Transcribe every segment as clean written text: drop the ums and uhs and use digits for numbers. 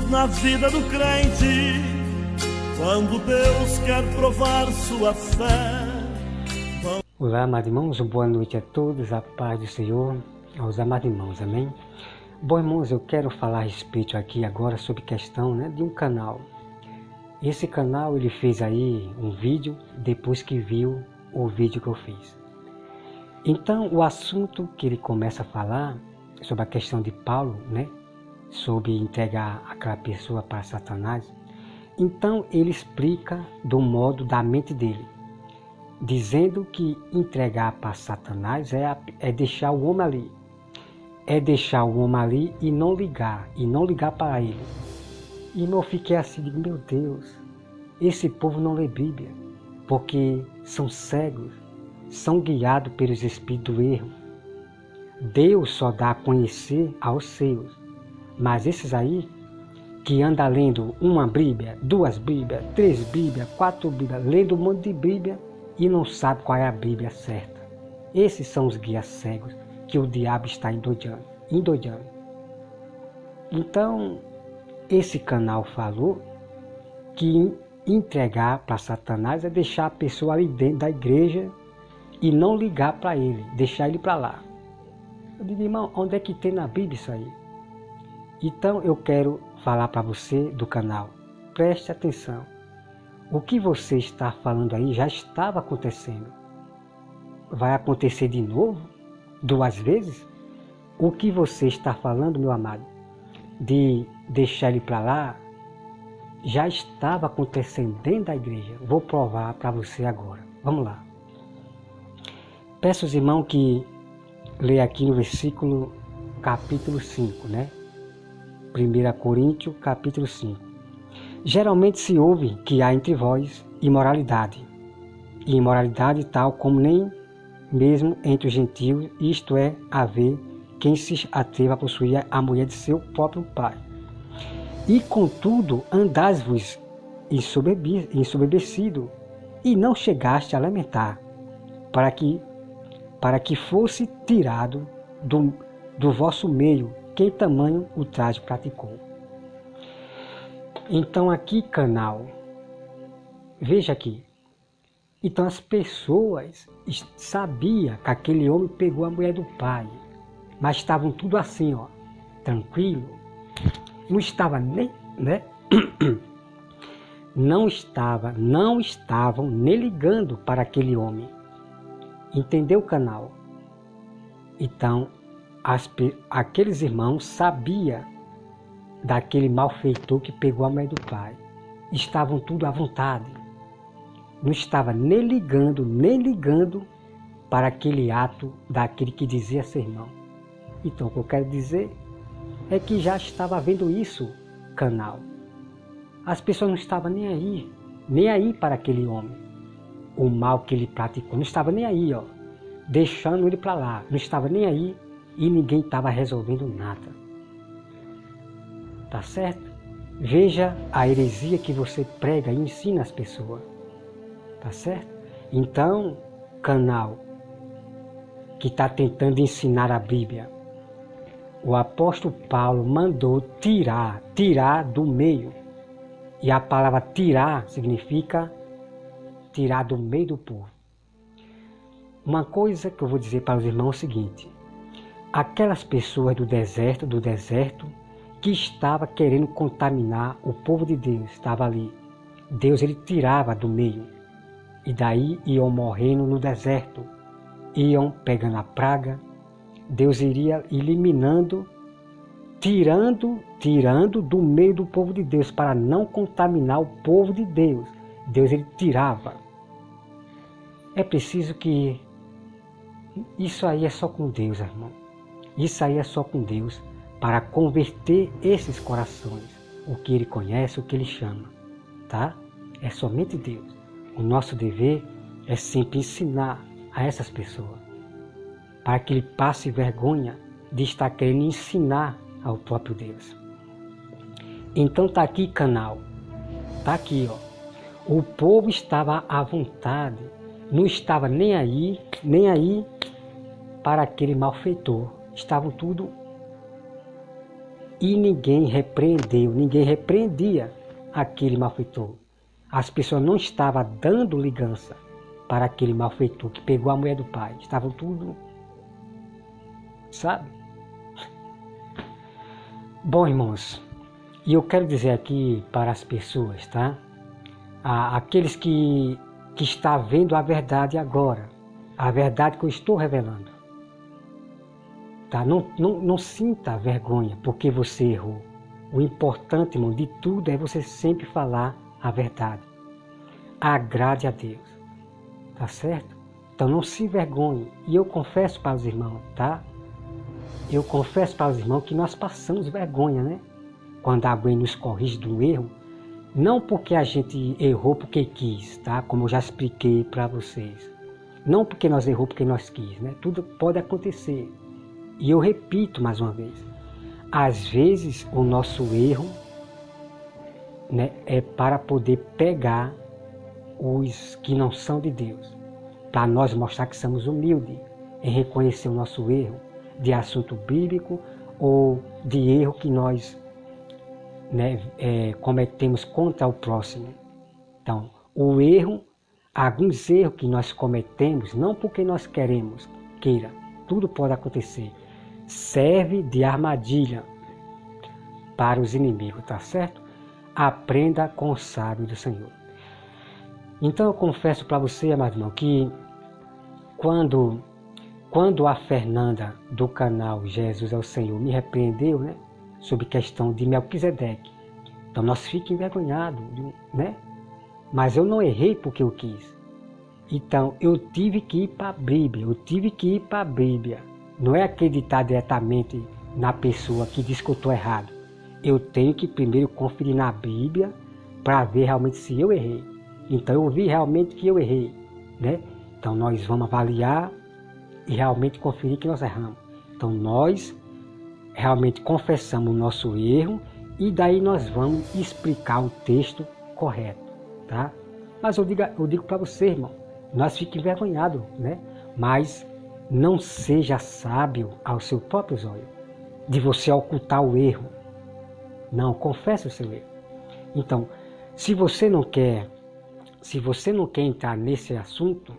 na vida do crente, quando Deus quer provar sua fé. Olá, amados irmãos, boa noite a todos, a paz do Senhor, aos amados irmãos, amém? Bom, irmãos, eu quero falar a respeito aqui agora sobre questão de um canal. Esse canal, ele fez aí um vídeo depois que viu o vídeo que eu fiz. Então, o assunto que ele começa a falar sobre a questão de Paulo, sobre entregar aquela pessoa para Satanás, então ele explica do modo da mente dele, dizendo que entregar para Satanás é deixar o homem ali. É deixar o homem ali e não ligar para ele. E eu fiquei assim, digo, meu Deus, esse povo não lê Bíblia, porque são cegos, são guiados pelos espíritos do erro. Deus só dá a conhecer aos seus, mas esses aí, que andam lendo uma Bíblia, 2 Bíblias, 3 Bíblias, 4 Bíblias, lendo um monte de Bíblia e não sabe qual é a Bíblia certa. Esses são os guias cegos que o diabo está endoidando. Então, esse canal falou que entregar para Satanás é deixar a pessoa ali dentro da igreja e não ligar para ele, deixar ele para lá. Eu digo, irmão, onde é que tem na Bíblia isso aí? Então eu quero falar para você do canal, preste atenção. O que você está falando aí já estava acontecendo. Vai acontecer de novo? 2 vezes? O que você está falando, meu amado, de deixar ele para lá, já estava acontecendo dentro da igreja. Vou provar para você agora. Vamos lá. Peço aos irmãos que leia aqui no versículo capítulo 5, 1 Coríntios capítulo 5. Geralmente se ouve que há entre vós imoralidade, e imoralidade tal como nem mesmo entre os gentios, isto é, haver quem se atreva a possuir a mulher de seu próprio pai. E contudo andais-vos ensoberbecido, e não chegaste a lamentar, para que fosse tirado do vosso meio quem tamanho ultraje praticou. Então aqui, canal, veja aqui. Então as pessoas sabiam que aquele homem pegou a mulher do pai, mas estavam tudo assim, tranquilo. Não estava nem, não estavam nem ligando para aquele homem. Entendeu, canal? Então, aqueles irmãos sabiam daquele malfeitor que pegou a mulher do pai. Estavam tudo à vontade. Não estava nem ligando para aquele ato daquele que dizia ser irmão. Então, o que eu quero dizer é que já estava havendo isso, canal. As pessoas não estavam nem aí para aquele homem. O mal que ele praticou, não estava nem aí, deixando ele para lá. Não estava nem aí e ninguém estava resolvendo nada. Tá certo? Veja a heresia que você prega e ensina as pessoas. Tá certo? Então, canal que está tentando ensinar a Bíblia, o apóstolo Paulo mandou tirar do meio. E a palavra tirar significa tirar do meio do povo. Uma coisa que eu vou dizer para os irmãos é o seguinte: aquelas pessoas do deserto, que estava querendo contaminar o povo de Deus, estava ali. Deus ele tirava do meio. E daí iam morrendo no deserto. Iam pegando a praga. Deus iria eliminando, tirando do meio do povo de Deus, para não contaminar o povo de Deus. Deus ele tirava. É preciso que... Isso aí é só com Deus, irmão. Isso aí é só com Deus, para converter esses corações, o que Ele conhece, o que Ele chama, tá? É somente Deus. O nosso dever é sempre ensinar a essas pessoas, para que ele passe vergonha de estar querendo ensinar ao próprio Deus. Então tá aqui, canal, tá aqui, O povo estava à vontade, não estava nem aí para aquele malfeitor. Estavam tudo e ninguém repreendeu, ninguém repreendia aquele malfeitor. As pessoas não estavam dando ligança para aquele malfeitor que pegou a mulher do pai. Estavam tudo, sabe? Bom, irmãos, e eu quero dizer aqui para as pessoas, tá? Aqueles que estão vendo a verdade agora, a verdade que eu estou revelando. Tá? Não sinta vergonha porque você errou. O importante, irmão, de tudo é você sempre falar a verdade. Agrade a Deus. Tá certo? Então não se envergonhe. E eu confesso para os irmãos, tá? Eu confesso para os irmãos que nós passamos vergonha, né? Quando alguém nos corrige de um erro, não porque a gente errou porque quis, tá? Como eu já expliquei para vocês. Não porque nós erramos porque nós quis, né? Tudo pode acontecer. E eu repito mais uma vez. Às vezes o nosso erro, né, é para poder pegar os que não são de Deus. Para nós mostrar que somos humildes em reconhecer o nosso erro de assunto bíblico ou de erro que nós, né, cometemos contra o próximo. Então, o erro, alguns erros que nós cometemos, não porque nós queira, tudo pode acontecer, serve de armadilha para os inimigos, tá certo? Aprenda com o sábio do Senhor. Então eu confesso para você, amado irmão, que quando a Fernanda do canal Jesus é o Senhor me repreendeu, né, sobre questão de Melquisedeque, então nós ficamos envergonhados, né? Mas eu não errei porque eu quis. Então eu tive que ir para a Bíblia, Não é acreditar diretamente na pessoa que diz que eu estou errado. Eu tenho que primeiro conferir na Bíblia para ver realmente se eu errei. Então eu vi realmente que eu errei, né? Então nós vamos avaliar e realmente conferir que nós erramos. Então nós realmente confessamos o nosso erro e daí nós vamos explicar o texto correto, tá? Mas eu digo para você, irmão, nós ficamos envergonhados, né? Mas não seja sábio ao seu próprio olho, de você ocultar o erro. Não, confesse o seu erro. Então, se você não quer entrar nesse assunto,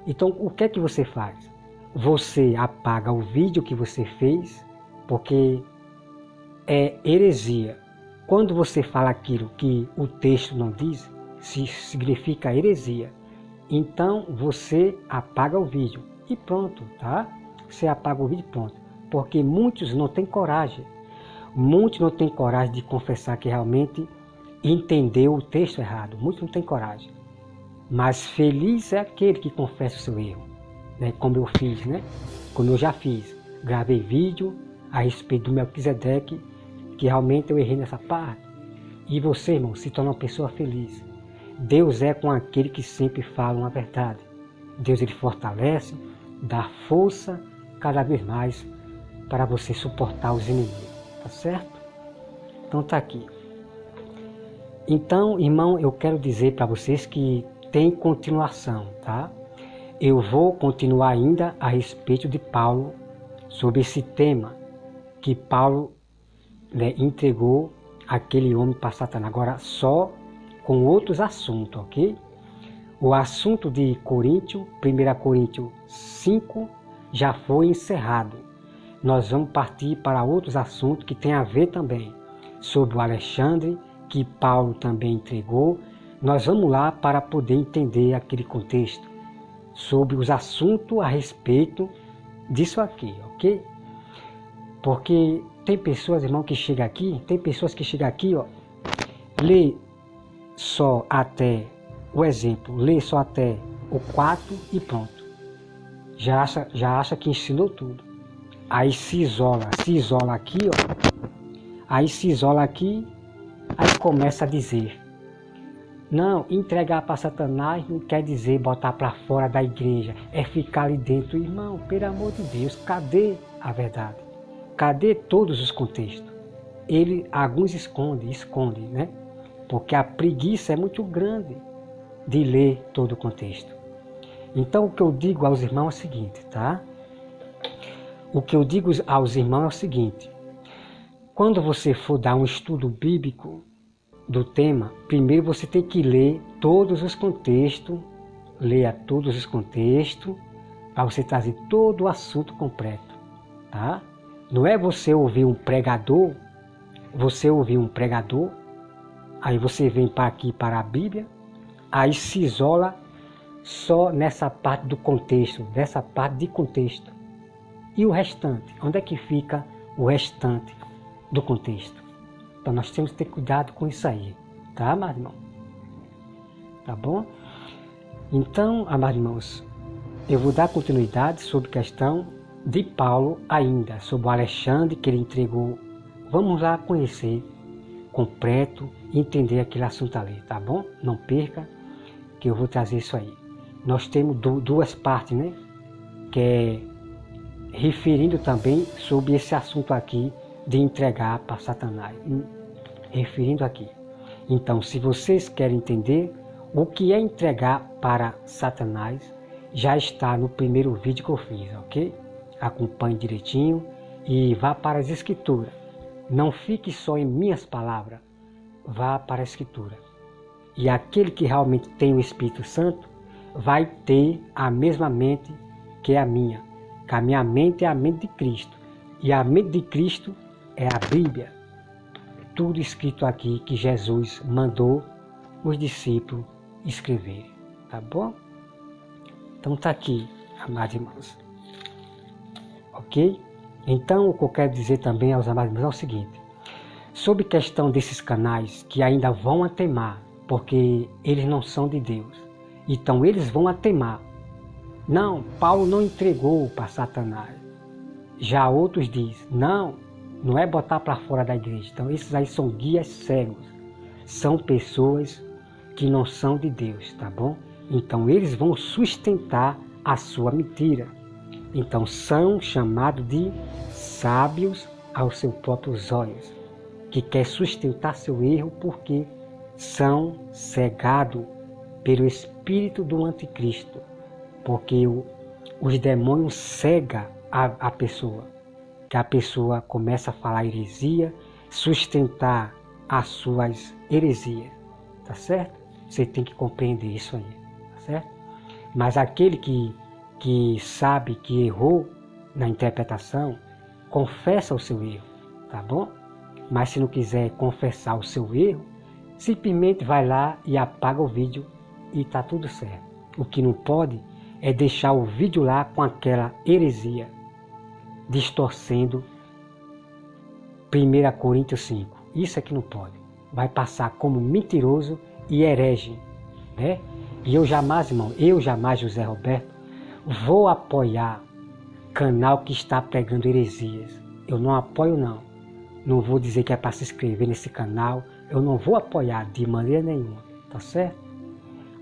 então o que é que você faz? Você apaga o vídeo que você fez, porque é heresia. Quando você fala aquilo que o texto não diz, significa heresia. Então você apaga o vídeo e pronto, tá? Você apaga o vídeo e pronto. Porque muitos não têm coragem. Muitos não têm coragem de confessar que realmente entendeu o texto errado. Muitos não têm coragem. Mas feliz é aquele que confessa o seu erro, né? Como eu fiz, né? Como eu já fiz. Gravei vídeo a respeito do Melquisedeque, que realmente eu errei nessa parte. E você, irmão, se torna uma pessoa feliz. Deus é com aquele que sempre falam a verdade. Deus, ele fortalece, dá força cada vez mais para você suportar os inimigos, tá certo? Então tá aqui. Então, irmão, eu quero dizer para vocês que tem continuação, tá? Eu vou continuar ainda a respeito de Paulo, sobre esse tema que Paulo, né, entregou aquele homem para Satanás. Agora só com outros assuntos, ok? O assunto de Coríntios, 1 Coríntios 5, já foi encerrado. Nós vamos partir para outros assuntos que tem a ver também sobre o Alexandre, que Paulo também entregou. Nós vamos lá para poder entender aquele contexto sobre os assuntos a respeito disso aqui, ok? Porque tem pessoas, irmão, que chegam aqui, ó, lê só até o exemplo, lê só até o 4 e pronto. Já acha que ensinou tudo. Aí se isola aqui, ó. Aí se isola aqui, aí começa a dizer: não, entregar para Satanás não quer dizer botar para fora da igreja, é ficar ali dentro. Irmão, pelo amor de Deus, cadê a verdade? Cadê todos os contextos? Alguns esconde, né? Porque a preguiça é muito grande de ler todo o contexto. Então o que eu digo aos irmãos é o seguinte, tá? o que eu digo aos irmãos é o seguinte: quando você for dar um estudo bíblico do tema, primeiro você tem que ler todos os contextos, leia todos os contextos, para você trazer todo o assunto completo, tá? Não é você ouvir um pregador, aí você vem para aqui, para a Bíblia, aí se isola só nessa parte do contexto, dessa parte de contexto. E o restante? Onde é que fica o restante do contexto? Então nós temos que ter cuidado com isso aí, tá, amados irmãos? Tá bom? Então, amados irmãos, eu vou dar continuidade sobre a questão de Paulo ainda, sobre o Alexandre que ele entregou. Vamos lá conhecer completo, entender aquele assunto ali, tá bom? Não perca, que eu vou trazer isso aí. Nós temos duas partes, né? Que é referindo também sobre esse assunto aqui de entregar para Satanás. Referindo aqui. Então, se vocês querem entender o que é entregar para Satanás, já está no primeiro vídeo que eu fiz, ok? Acompanhe direitinho e vá para as Escrituras. Não fique só em minhas palavras, vá para a Escritura. E aquele que realmente tem o Espírito Santo vai ter a mesma mente que a minha. Que a minha mente é a mente de Cristo. E a mente de Cristo é a Bíblia. Tudo escrito aqui que Jesus mandou os discípulos escrever. Tá bom? Então tá aqui, amados irmãos. Ok? Então o que eu quero dizer também aos amados irmãos é o seguinte. Sobre a questão desses canais que ainda vão a teimar, porque eles não são de Deus. Então eles vão a teimar. Não, Paulo não entregou para Satanás. Já outros dizem, não é botar para fora da igreja. Então esses aí são guias cegos. São pessoas que não são de Deus, tá bom? Então eles vão sustentar a sua mentira. Então são chamados de sábios aos seus próprios olhos, que quer sustentar seu erro porque são cegados pelo espírito do anticristo, porque os demônios cegam a pessoa, que a pessoa começa a falar heresia, sustentar as suas heresias, tá certo? Você tem que compreender isso aí, tá certo? Mas aquele que sabe que errou na interpretação, confessa o seu erro, tá bom? Mas se não quiser confessar o seu erro, simplesmente vai lá e apaga o vídeo e tá tudo certo. O que não pode é deixar o vídeo lá com aquela heresia, distorcendo 1 Coríntios 5. Isso é que não pode. Vai passar como mentiroso e herege, né? E eu jamais, irmão, José Roberto, vou apoiar canal que está pregando heresias. Eu não apoio, não. Não vou dizer que é para se inscrever nesse canal. Eu não vou apoiar de maneira nenhuma, tá certo?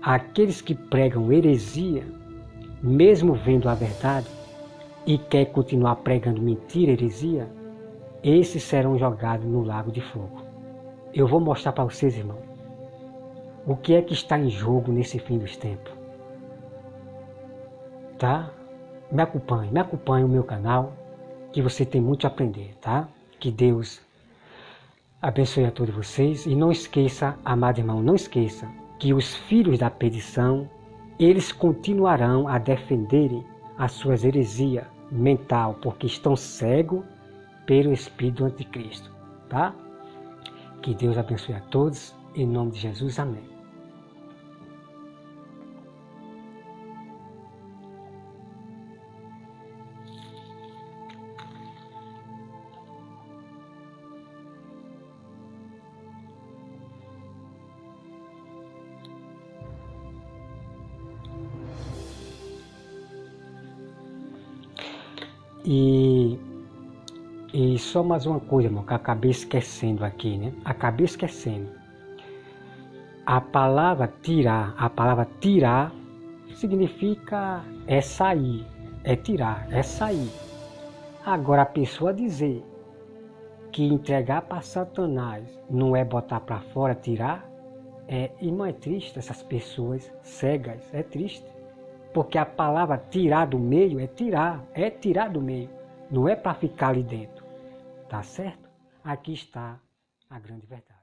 Aqueles que pregam heresia, mesmo vendo a verdade, e quer continuar pregando mentira, heresia, esses serão jogados no lago de fogo. Eu vou mostrar para vocês, irmão, o que é que está em jogo nesse fim dos tempos. Tá? Me acompanhe o meu canal, que você tem muito a aprender, tá? Que Deus abençoe a todos vocês. E não esqueça, amado irmão, não esqueça que os filhos da perdição, eles continuarão a defenderem as suas heresias mental, porque estão cegos pelo espírito do anticristo, tá? Que Deus abençoe a todos, em nome de Jesus, amém. E só mais uma coisa, irmão, que eu acabei esquecendo aqui, né? Acabei esquecendo. A palavra tirar significa é sair, é tirar, é sair. Agora a pessoa dizer que entregar para Satanás não é botar para fora, tirar, irmão, é triste essas pessoas cegas, é triste. Porque a palavra tirar do meio é tirar do meio. não é para ficar ali dentro, tá certo? Aqui está a grande verdade.